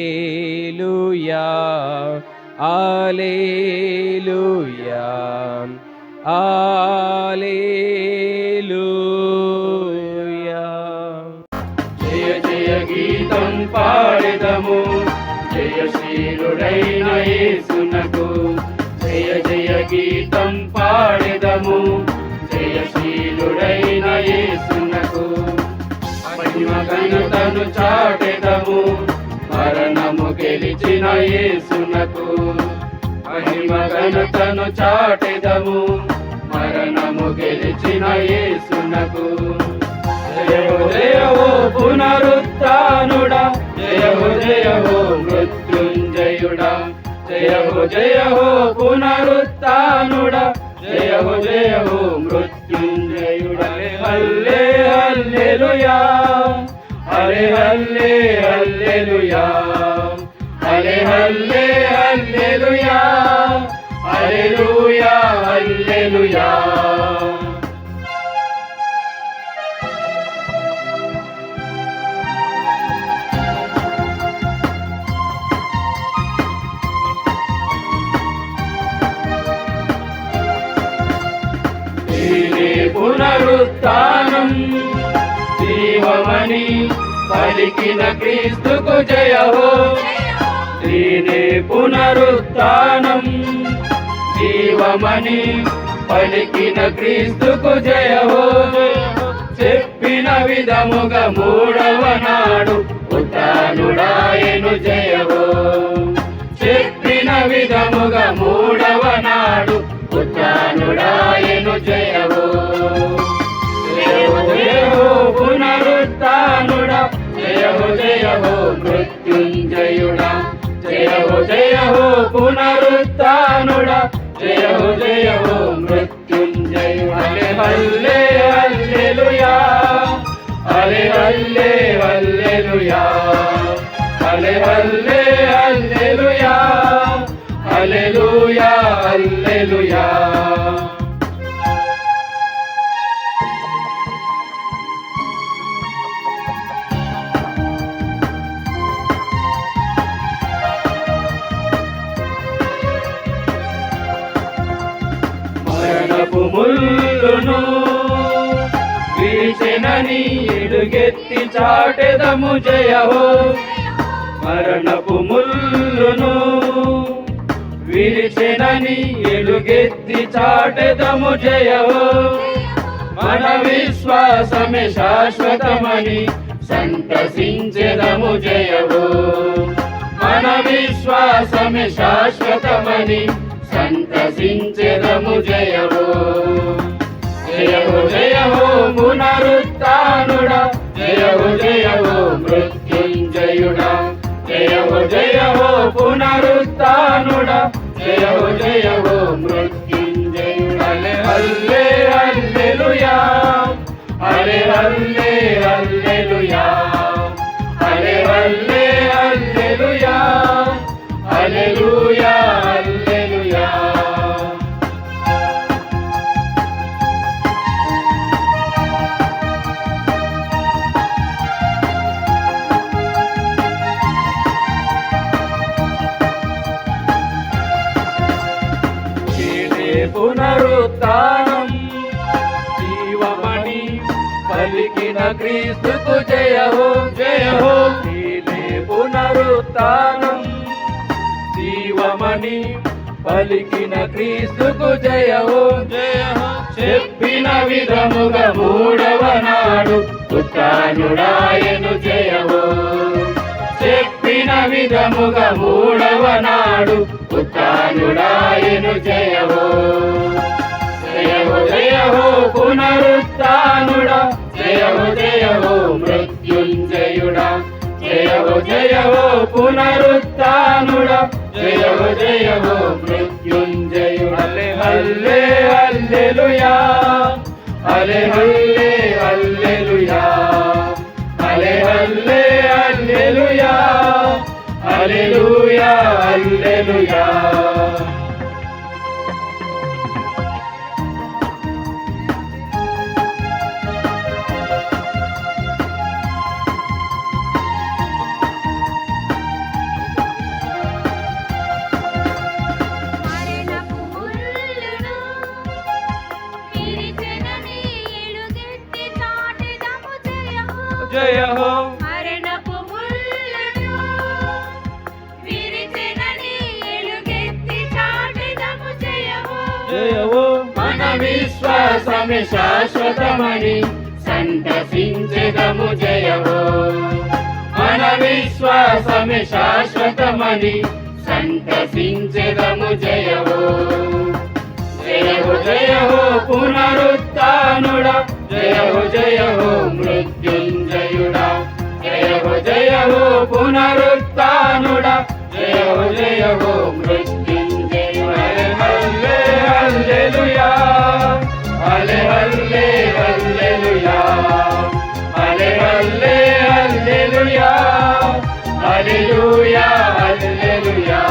హల్లెలూయా హల్లెలూయా హల్లెలూయా. జయ జయ గీతం పాడెదము జయశీలుడైన యేసునకు. జయ జయ గీతం పాడెదము జయశీలుడైన యేసునకు. మహిమ ఘనతను చాటెదము మరణము గెలిచిన యేసునకు. మహిమ ఘనతను చాటెదము మరణము గెలిచిన యేసునకు. జయో జయో పునరుత్థానుడా, జయో జయో మృత్యుంజయుడా. జయో జయో పునరుత్థానుడా, జయో జయో మృత్యుంజయుడా. హల్లే హల్లెలూయా హల్లే హల్లే హల్లెలూయా హల్లే హల్లే హల్లెలూయా హల్లెలూయా హల్లెలూయా. పునరుత్థానం జీవమని పలికిన క్రీస్తుకు జయహో. దీనే పునరుత్థానం జీవమని పలికిన క్రీస్తుకు జయహో. చెప్పిన విధముగా మూడవ నాడు ఉత్థానుడాయెను జయహో. చెప్పిన విధముగా మూడవ నాడు ఉత్థానుడాయెను జయహో. జయో జయో పునరుత్థానుడా, జయో జయో మృత్యుంజయుడా. జయో జయో పునరుత్థానుడా, జయో జయో మృత్యుంజయుడా. హల్లే హల్లెలూయా హల్లే హల్లే హల్లెలూయా హల్లే హల్లే హల్లెలూయా హల్లెలూయా హల్లెలూయా. మరణపు ముల్లును వీచెనని ఎలుగెత్తి చాటెదము జయహో. మరణపు ముల్లును విరిచెనని ఎలుగెత్తి చాటెదము జయహో. మన విశ్వాసమే శాశ్వతమని సంతసించెదము జయహో. మన విశ్వాసమే శాశ్వతమని సంతసించెదము జయహో. జయహో జయహో పునరుత్థానుడా, జయహో జయహో మృత్యుంజయుడా. జయహో జయహో పునరుత్థానుడా, జయహో జయహో మృత్యుంజయుడా. హల్లే హల్లెలూయా హల్లే హల్లే హల్లెలూయా హల్లే హల్లే హల్లెలూయా హల్లెలూయా హల్లెలూయా. పునరుత్థానం జీవమని పలికిన క్రీస్తుకు జయహో జయహో. నీనే పునరుత్థానం జీవమని పలికిన క్రీస్తుకు జయహో జయహో. చెప్పిన విధముగా మూడవ నాడు ఉత్థానుడాయెను జయహో. చెప్పిన విధముగా మూడవ నాడు ఉత్థానుడాయెను జయహో. జయహో జయహో పునరుత్థానుడా, జయహో జయహో మృత్యుంజయుడా. జయహో జయహో పునరుత్థానుడా, జయహో జయహో మృత్యుంజయుడా. హల్లే హల్లెలూయా హల్లే హల్లే హల్లెలూయా హల్లే హల్లే హల్లెలూయా హల్లెలూయా హల్లెలూయా. విశ్వాసమే శాశ్వతమని సంతసించెదము జయహో మన విశ్వాసమే శాశ్వతమని సంతసించెదము జయహో జయహో జయహో పునరుత్థానుడా జయహో జయహో మృత్యుంజయుడా జయహో జయహో పునరుత్థానుడా జయహో జయహో మృత్యుంజయుడా హల్లే హల్లెలూయా హల్లే హల్లే హల్లెలూయా హల్లే హల్లే హల్లెలూయా హల్లెలూయా హల్లెలూయా